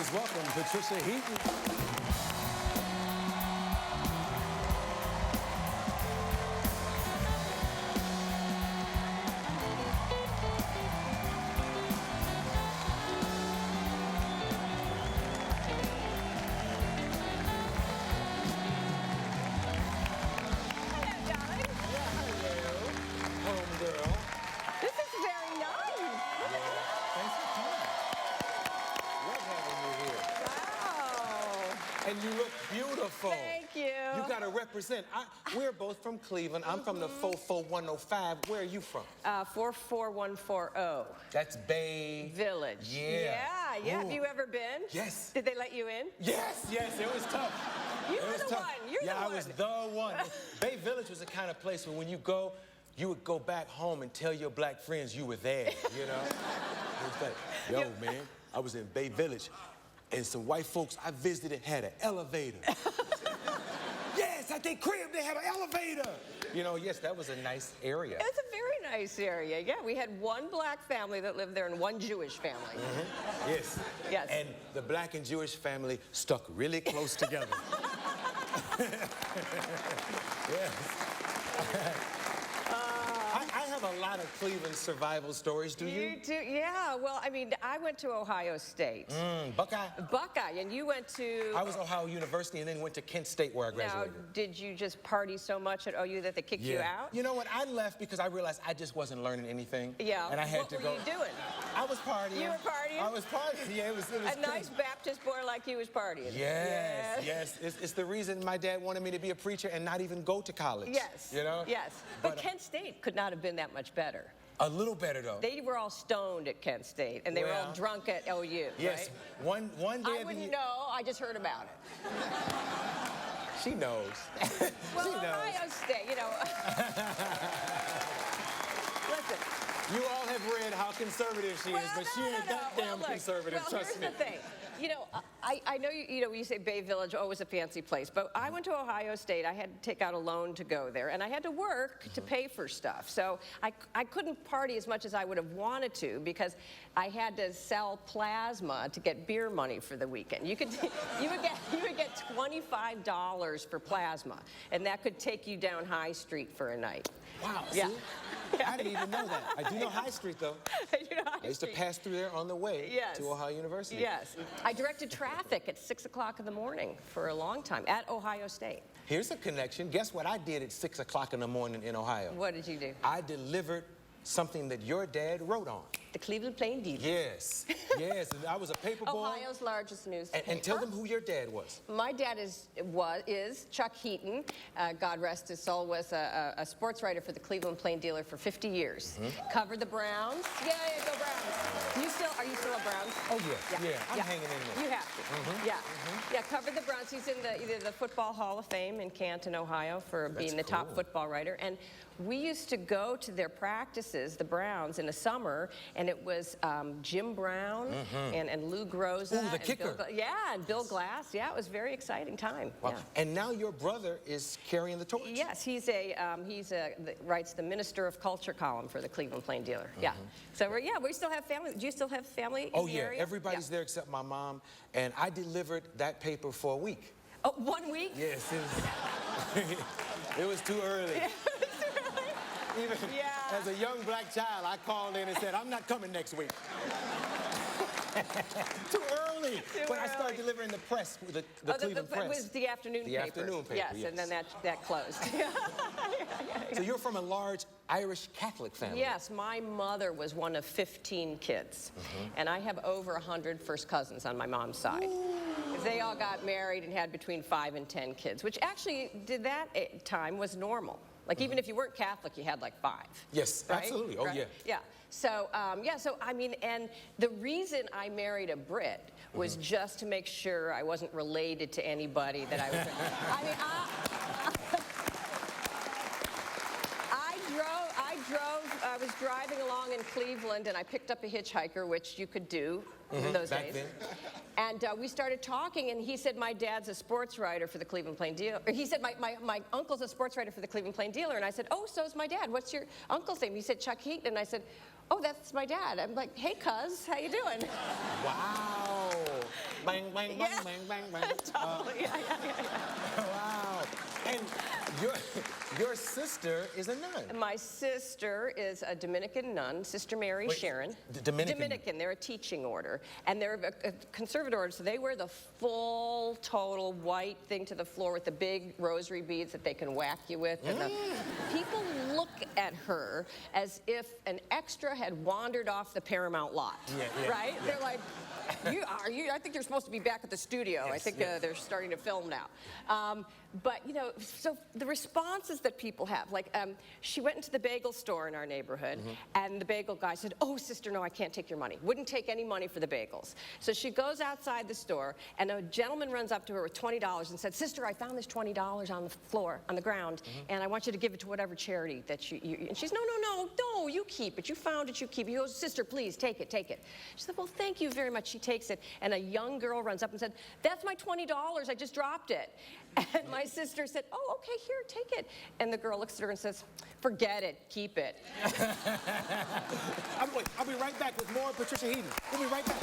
Please welcome Patricia Heaton. Homegirl. This is very nice. Thanks for coming. Love having you here. Wow. And you look beautiful. Thank you. You gotta represent. We're both from Cleveland. I'm from the 44105. Where are you from? 44140. That's Bay Village. Yeah. Yeah. Ooh. Have you ever been? Yes. Did they let you in? Yes, it was tough. You It were was the tough. one. You're yeah, the one. I was the one. Bay Village was the kind of place where when you go, you would go back home and tell your black friends you were there, you know? It was like, yo, man, I was in Bay Village, and some white folks I visited had an elevator. Yes, at their crib, they had an elevator. You know, yes, that was a nice area. It's a very nice area. Yeah, we had one black family that lived there and one Jewish family. Mm-hmm. Yes. Yes. And the black and Jewish family stuck really close together. Yes. I have a lot of Cleveland survival stories, do you? You do? Yeah. Well, I mean, I went to Ohio State. Buckeye? Buckeye, and you went to... I was Ohio University and then went to Kent State where I graduated. Now, did you just party so much at OU that they kicked you out? You know what? I left because I realized I just wasn't learning anything. Yeah. And I had to go. What were you doing? I was partying. You were partying? I was partying. Yeah, it was A nice Baptist boy like you was partying. Yes. It's the reason my dad wanted me to be a preacher and not even go to college. Yes. You know? Yes. But Kent State could not have been that much better. A little better, though. They were all stoned at Kent State, and they were all drunk at OU, yes. right? One day I wouldn't know. I just heard about it. She knows. Well, She knows. Ohio State, you know. Listen. You all have read how conservative she is, but she ain't that damn conservative, trust me. Here's the thing. You know, I know you say Bay Village, oh, it was a fancy place, but I went to Ohio State. I had to take out a loan to go there, and I had to work to pay for stuff. So I couldn't party as much as I would have wanted to because I had to sell plasma to get beer money for the weekend. You would get $25 for plasma, and that could take you down High Street for a night. Wow, Yeah. see? I didn't even know that. I do know High Street, though. You know, I used to pass through there on the way to Ohio University. Yes. I directed traffic at 6 o'clock in the morning for a long time at Ohio State. Here's a connection. Guess what I did at 6 o'clock in the morning in Ohio? What did you do? I delivered something that your dad wrote on. The Cleveland Plain Dealer. Yes. Yes. And I was a paper boy. Ohio's largest newspaper. And tell them who your dad was. My dad is Chuck Heaton. God rest his soul, was a sports writer for the Cleveland Plain Dealer for 50 years. Covered the Browns. Yeah, go Browns. Are you still a Browns? Oh, yeah. I'm hanging in there. You have to. Yeah, covered the Browns. He's in either the Football Hall of Fame in Canton, Ohio, for being the top football writer. And we used to go to their practices, the Browns, in the summer, and it was Jim Brown and Lou Groza. Ooh, the kicker. And Bill Glass. Yeah, it was a very exciting time. Wow. Yeah. And now your brother is carrying the torch. Yes, he writes the Minister of Culture column for the Cleveland Plain Dealer. Yeah. So we still have family. Do you still have family in the area? Everybody's there except my mom, and I delivered that paper for a week. Oh, 1 week? Yes, it was too early. Even as a young black child, I called in and said, I'm not coming next week. Too early. But I started delivering the press, the Cleveland Press. It was the afternoon paper. The afternoon paper, yes. And then that closed. So you're from a large Irish Catholic family. Yes, my mother was one of 15 kids. And I have over 100 first cousins on my mom's side. They all got married and had between 5 and 10 kids, which actually, at that time, was normal. Like, even if you weren't Catholic, you had like 5. Yes, right? absolutely. Oh, yeah. Yeah. So, I mean, and the reason I married a Brit was just to make sure I wasn't related to anybody that I was... I was driving along in Cleveland, and I picked up a hitchhiker, which you could do in those days. Then. And we started talking, and he said, my dad's a sports writer for the Cleveland Plain Dealer. He said, my uncle's a sports writer for the Cleveland Plain Dealer. And I said, oh, so's my dad. What's your uncle's name? He said, Chuck Heaton. And I said, oh, that's my dad. I'm like, hey, cuz, how you doing? Wow. Bang, bang, bang, Yeah. bang, bang, bang. Totally. Yeah. Wow. And your sister is a nun. My sister is a Dominican nun, Sister Mary Wait, Sharon. Dominican? Dominican. They're a teaching order. And they're a conservative order, so they wear the full, total white thing to the floor with the big rosary beads that they can whack you with. And people look at her as if an extra had wandered off the Paramount lot. Yeah, right? yeah. They're like, I think you're supposed to be back at the studio. Yes, I think yes. they're starting to film now. But, you know, so the responses that people have, like, she went into the bagel store in our neighborhood, and the bagel guy said, "Oh, sister, no, I can't take your money." Wouldn't take any money for the bagels. So she goes outside the store, and a gentleman runs up to her with $20 and said, "Sister, I found this $20 on the floor, on the ground, and I want you to give it to whatever charity that you." And she's, "No, you keep it. You found it, you keep it." He goes, "Sister, please, take it, take it." She said, "Well, thank you very much." She takes it, and a young girl runs up and said, "That's my $20. I just dropped it." And my sister said, "Oh, okay, here, take it." And the girl looks at her and says, "Forget it, keep it." I'll be right back with more Patricia Heaton. We'll be right back.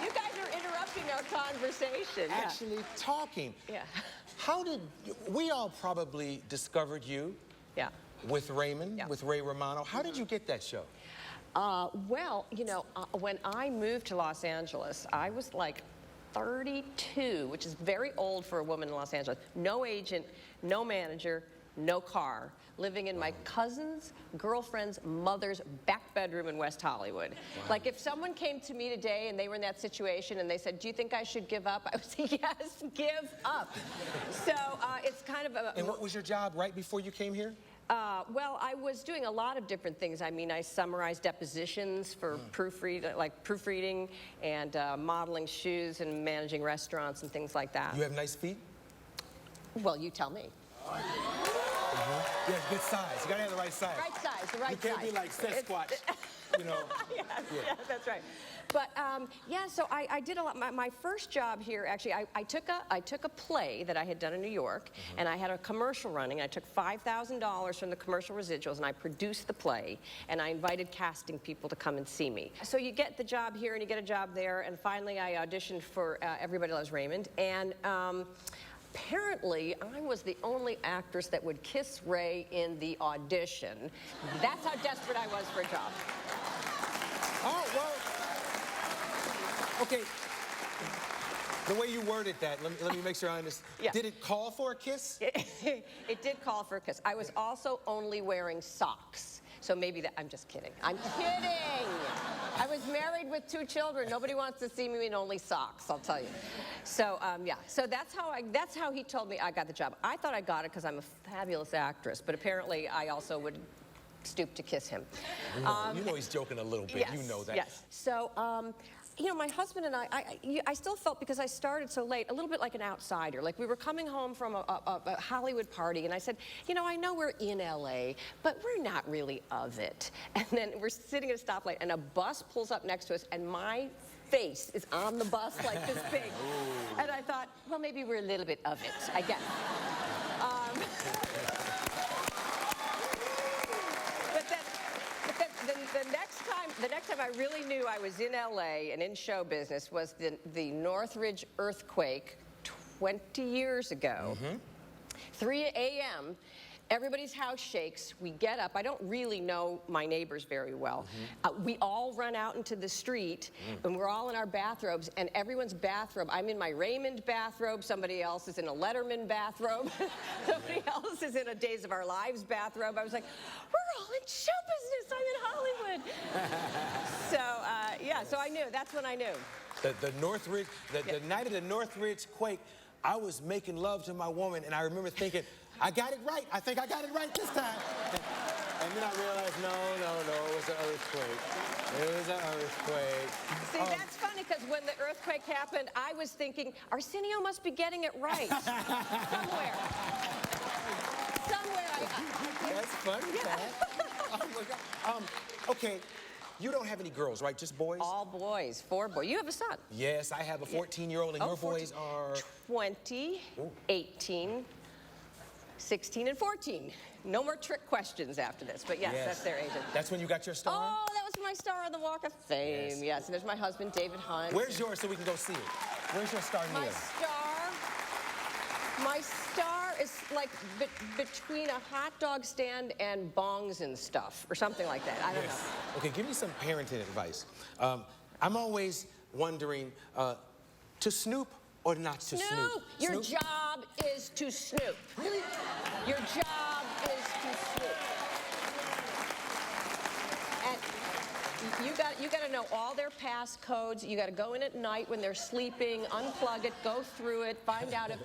You guys are interrupting our conversation. Actually talking. Yeah. How did we all probably discovered you Yeah. with Raymond, Yeah. with Ray Romano? How did you get that show? Well, you know, when I moved to Los Angeles, I was like 32, which is very old for a woman in Los Angeles. No agent, no manager, no car, living in my cousin's girlfriend's mother's back bedroom in West Hollywood. Wow. Like, if someone came to me today and they were in that situation and they said, "Do you think I should give up?" I would say, "Yes, give up." So it's kind of a... And what was your job right before you came here? Well, I was doing a lot of different things. I mean, I summarized depositions for proofreading and modeling shoes and managing restaurants and things like that. You have nice feet? Well, you tell me. Yeah, good size. You gotta have the right size. Right size, the right You can't size. be like Sasquatch, you know. Yes, yeah, that's right. But yeah, so I did a lot. My first job here, actually, I took a play that I had done in New York, and I had a commercial running. I took $5,000 from the commercial residuals, and I produced the play, and I invited casting people to come and see me. So you get the job here, and you get a job there, and finally I auditioned for Everybody Loves Raymond, and apparently, I was the only actress that would kiss Ray in the audition. That's how desperate I was for a job. Oh, well, okay. The way you worded that, let me make sure I understand. Yeah. Did it call for a kiss? It did call for a kiss. I was also only wearing socks. So maybe that, I'm just kidding. I'm kidding. I was married with 2 children. Nobody wants to see me in only socks, I'll tell you. So yeah, so that's how he told me I got the job. I thought I got it because I'm a fabulous actress, but apparently I also would stoop to kiss him. You know he's joking a little bit. Yes, You know that. Yes. So, you know, my husband and I still felt, because I started so late, a little bit like an outsider. Like, we were coming home from a Hollywood party, and I said, "You know, I know we're in LA, but we're not really of it." And then we're sitting at a stoplight, and a bus pulls up next to us, and my face is on the bus like this big. And I thought, well, maybe we're a little bit of it, I guess. The next time I really knew I was in LA and in show business was the Northridge earthquake 20 years ago. 3 a.m., everybody's house shakes. We get up. I don't really know my neighbors very well. We all run out into the street, and we're all in our bathrobes, and everyone's bathrobe. I'm in my Raymond bathrobe. Somebody else is in a Letterman bathrobe. Somebody else is in a Days of Our Lives bathrobe. I was like, we're all in show business. I'm in Hollywood. So, yeah, so I knew. That's when I knew. The Northridge, the night of the Northridge quake, I was making love to my woman, and I remember thinking, I got it right. I think I got it right this time. And then I realized, no, it was an earthquake. It was an earthquake. See, that's funny, because when the earthquake happened, I was thinking, Arsenio must be getting it right. Somewhere. That's funny, Pat. Oh, my God. Okay, you don't have any girls, right? Just boys? All boys, 4 boys. You have a son. Yes, I have a 14-year-old, and your 14. boys are... 20, Ooh. 18, 16, and 14. No more trick questions after this, but yes, that's their ages. That's when you got your star? Oh, that was my star on the Walk of Fame. Yes, and there's my husband, David Hunt. Where's yours so we can go see it? Where's your star near? My star is like between a hot dog stand and bongs and stuff, or something like that. I don't know. Okay, give me some parenting advice. I'm always wondering, to snoop or not to snoop? Your job is to snoop. Really? Your job is to snoop. And you got to know all their passcodes. You got to go in at night when they're sleeping, unplug it, go through it, find out if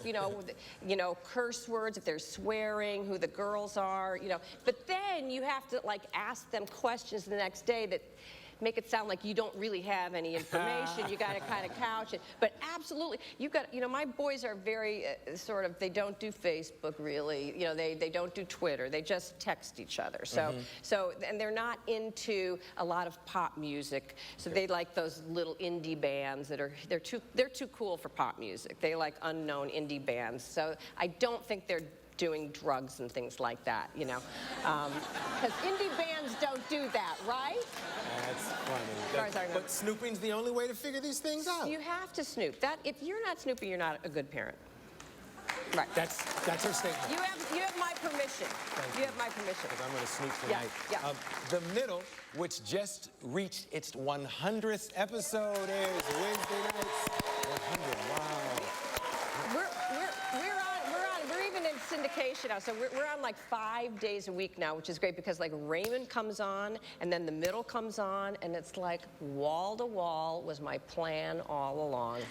curse words, if they're swearing, who the girls are, But then you have to like ask them questions the next day that make it sound like you don't really have any information. You got to kind of couch it. But absolutely, my boys are very they don't do Facebook really. They don't do Twitter. They just text each other. And they're not into a lot of pop music. So they like those little indie bands that they're too cool for pop music. They like unknown indie bands. So I don't think they're doing drugs and things like that, Because indie bands don't do that, right? That's funny. Sorry. But snooping's the only way to figure these things out. You have to snoop. If you're not snooping, you're not a good parent. Right. That's her statement. You have my permission. You have my permission. I'm going to snoop tonight. Yeah. The Middle, which just reached its 100th episode, airs Wednesday nights. 100. Wow. We're even in syndication now, so we're on like 5 days a week now, which is great because like Raymond comes on, and then The Middle comes on, and it's like wall to wall was my plan all along.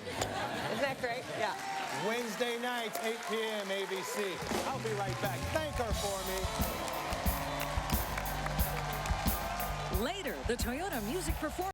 Isn't that great? Yeah. Wednesday nights, 8 p.m. ABC. I'll be right back. Thank her for me. Later, the Toyota Music Performance.